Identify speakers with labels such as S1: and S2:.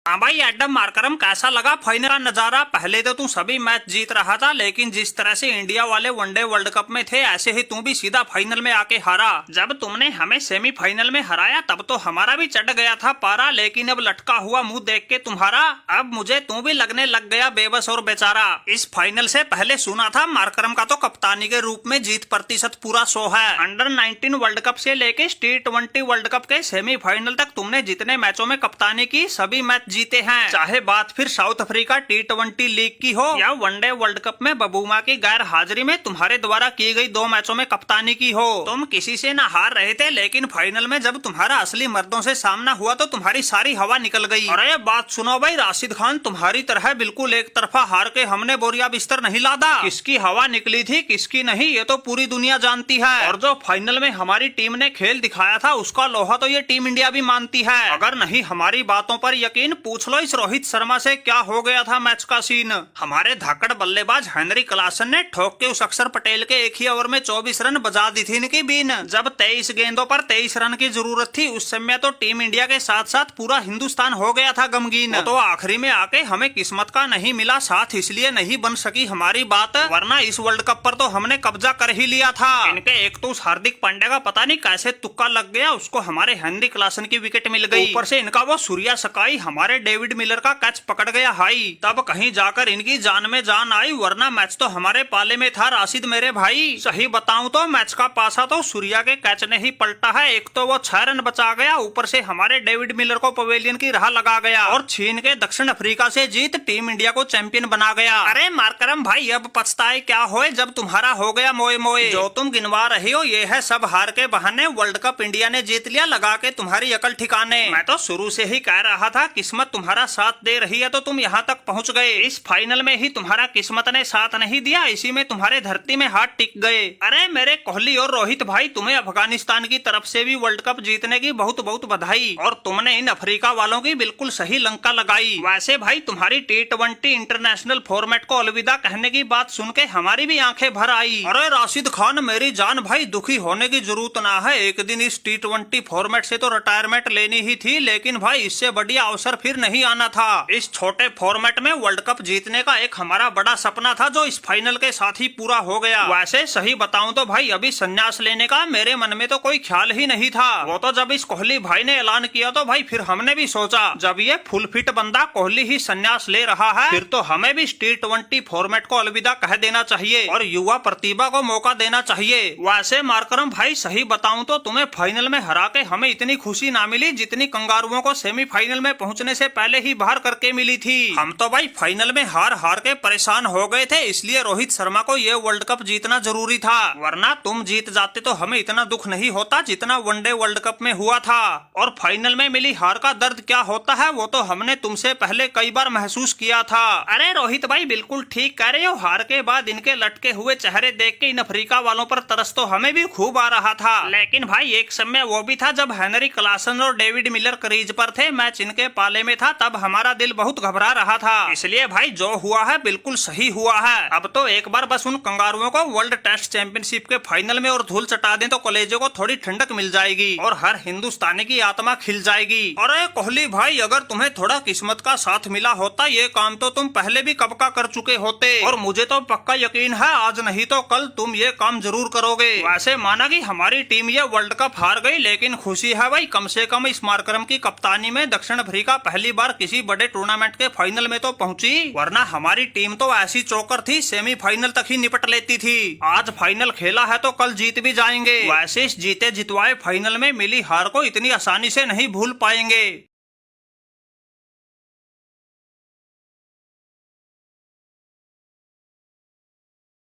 S1: हाँ भाई Adam Markram, कैसा लगा फाइनल का नजारा। पहले तो तू सभी मैच जीत रहा था, लेकिन जिस तरह से इंडिया वाले वनडे वर्ल्ड कप में थे ऐसे ही तू भी सीधा फाइनल में आके हारा। जब तुमने हमें सेमीफाइनल में हराया तब तो हमारा भी चढ़ गया था पारा, लेकिन अब लटका हुआ मुंह देख के तुम्हारा अब मुझे तू भी लगने लग गया बेबस और बेचारा। इस फाइनल से पहले सुना था मार्करम का तो कप्तानी के रूप में जीत प्रतिशत पूरा 100 है। अंडर 19 वर्ल्ड कप से लेके T20 वर्ल्ड कप के सेमीफाइनल तक तुमने जितने मैचों में कप्तानी की सभी मैच जीते हैं। चाहे बात फिर साउथ अफ्रीका T20 लीग की हो या वनडे वर्ल्ड कप में बबूमा की गैर हाजिरी में तुम्हारे द्वारा की गई 2 मैचों में कप्तानी की हो। तुम किसी से ना हार रहे थे, लेकिन फाइनल में जब तुम्हारा असली मर्दों से सामना हुआ तो तुम्हारी सारी हवा निकल गई। अरे बात सुनो भाई राशिद खान, तुम्हारी तरह बिल्कुल एक तरफा हार के हमने बोरिया बिस्तर नहीं लादा। किसकी हवा निकली थी किसकी नहीं ये तो पूरी दुनिया जानती है। और जो फाइनल में हमारी टीम ने खेल दिखाया था उसका लोहा तो ये टीम इंडिया भी मानती है। अगर नहीं हमारी बातों पर यकीन, पूछ लो इस रोहित शर्मा से क्या हो गया था मैच का सीन। हमारे धाकड़ बल्लेबाज हेनरी क्लासन ने ठोक के उस अक्षर पटेल के एक ही ओवर में 24 रन बजा दी थी इनकी बीन। जब 23 गेंदों पर 23 रन की जरूरत थी उस समय तो टीम इंडिया के साथ साथ पूरा हिंदुस्तान हो गया था गमगीन। तो आखिरी में आके हमें किस्मत का नहीं मिला साथ, इसलिए नहीं बन सकी हमारी बात, वरना इस वर्ल्ड कप पर तो हमने कब्जा कर ही लिया था। इनके एक तो उस हार्दिक पांड्या का पता नहीं कैसे तुक्का लग गया, उसको हमारे हेनरी क्लासन की विकेट मिल गई। ऊपर से इनका वो सूर्या सकाई हमारे डेविड मिलर का कैच पकड़ गया हाई, तब कहीं जाकर इनकी जान में जान आई, वरना मैच तो हमारे पाले में था राशिद मेरे भाई। सही बताऊं तो मैच का पासा तो सूर्या के कैच ने ही पलटा है। एक तो वो 6 रन बचा गया, ऊपर से हमारे डेविड मिलर को पवेलियन की राह लगा गया और छीन के दक्षिण अफ्रीका से जीत टीम इंडिया को चैंपियन बना गया। अरे मार्करम भाई अब पछताए क्या होए जब तुम्हारा हो गया मोए मोए। जो तुम गिनवा रही हो ये है सब हार के बहाने, वर्ल्ड कप इंडिया ने जीत लिया लगा के तुम्हारी अकल ठिकाने। मैं तो शुरू से ही कह रहा था किस्मत तुम्हारा साथ दे रही है तो तुम यहाँ तक पहुँच गए। इस फाइनल में ही तुम्हारा किस्मत ने साथ नहीं दिया, इसी में तुम्हारे धरती में हाथ टिक गए। अरे मेरे कोहली और रोहित भाई, तुम्हें अफगानिस्तान की तरफ से भी वर्ल्ड कप जीतने की बहुत बहुत बधाई, और तुमने इन अफ्रीका वालों की बिल्कुल सही लंका लगाई। वैसे भाई तुम्हारी T20 इंटरनेशनल फॉर्मेट को अलविदा कहने की बात सुन के हमारी भी आंखें भर आई। अरे राशिद खान मेरी जान भाई, दुखी होने की जरूरत ना है, एक दिन इस T20 फॉर्मेट से तो रिटायरमेंट लेनी ही थी, लेकिन भाई इससे बढ़िया अवसर फिर नहीं आना था। इस छोटे फॉर्मेट में वर्ल्ड कप जीतने का एक हमारा बड़ा सपना था जो इस फाइनल के साथ ही पूरा हो गया। वैसे सही बताऊं तो भाई अभी संन्यास लेने का मेरे मन में तो कोई ख्याल ही नहीं था। वो तो जब इस कोहली भाई ने ऐलान किया तो भाई फिर हमने भी सोचा जब ये फुल फिट बंदा कोहली ही संन्यास ले रहा है फिर तो हमें भी T20 फॉर्मेट को अलविदा कह देना चाहिए और युवा प्रतिभा को मौका देना चाहिए। वैसे मार्करम भाई सही बताऊं तो तुम्हें फाइनल में हरा के हमें इतनी खुशी ना मिली जितनी कंगारुओं को सेमीफाइनल में पहुंचने से पहले ही बाहर करके मिली थी। हम तो भाई फाइनल में हार हार के परेशान हो गए थे, इसलिए रोहित शर्मा को ये वर्ल्ड कप जीतना जरूरी था, वरना तुम जीत जाते तो हमें इतना दुख नहीं होता जितना वनडे वर्ल्ड कप में हुआ था। और फाइनल में मिली हार का दर्द क्या होता है वो तो हमने तुमसे पहले कई बार महसूस किया था। अरे रोहित भाई बिल्कुल ठीक कह रहे हो, हार के बाद इनके लटके हुए चेहरे देख के इन अफ्रीका वालों पर तरस तो हमें भी खूब आ रहा था, लेकिन भाई एक समय वो भी था जब हेनरी क्लासन और डेविड मिलर क्रीज पर थे, मैच इनके पाले में था, तब हमारा दिल बहुत घबरा रहा था। इसलिए भाई जो हुआ है बिल्कुल सही हुआ है। अब तो एक बार बस उन कंगारुओं को वर्ल्ड टेस्ट चैंपियनशिप के फाइनल में और धूल चटा दें तो कलेजों को थोड़ी ठंडक मिल जाएगी और हर हिंदुस्तानी की आत्मा खिल जाएगी। अरे कोहली भाई अगर तुम्हें थोड़ा किस्मत का साथ मिला होता ये काम तो तुम पहले भी कब का कर चुके होते, और मुझे तो पक्का यकीन है आज नहीं तो कल तुम ये काम जरूर करोगे। वैसे माना कि हमारी टीम ये वर्ल्ड कप हार गई, लेकिन खुशी है भाई कम से कम इस मार्करम की कप्तानी में दक्षिण अफ्रीका पहली बार किसी बड़े टूर्नामेंट के फाइनल में तो पहुंची, वरना हमारी टीम तो ऐसी चौकर थी सेमीफाइनल तक ही निपट लेती थी। आज फाइनल खेला है तो कल जीत भी जाएंगे। वैसे इस जीते जितवाए फाइनल में मिली हार को इतनी आसानी से नहीं भूल पाएंगे।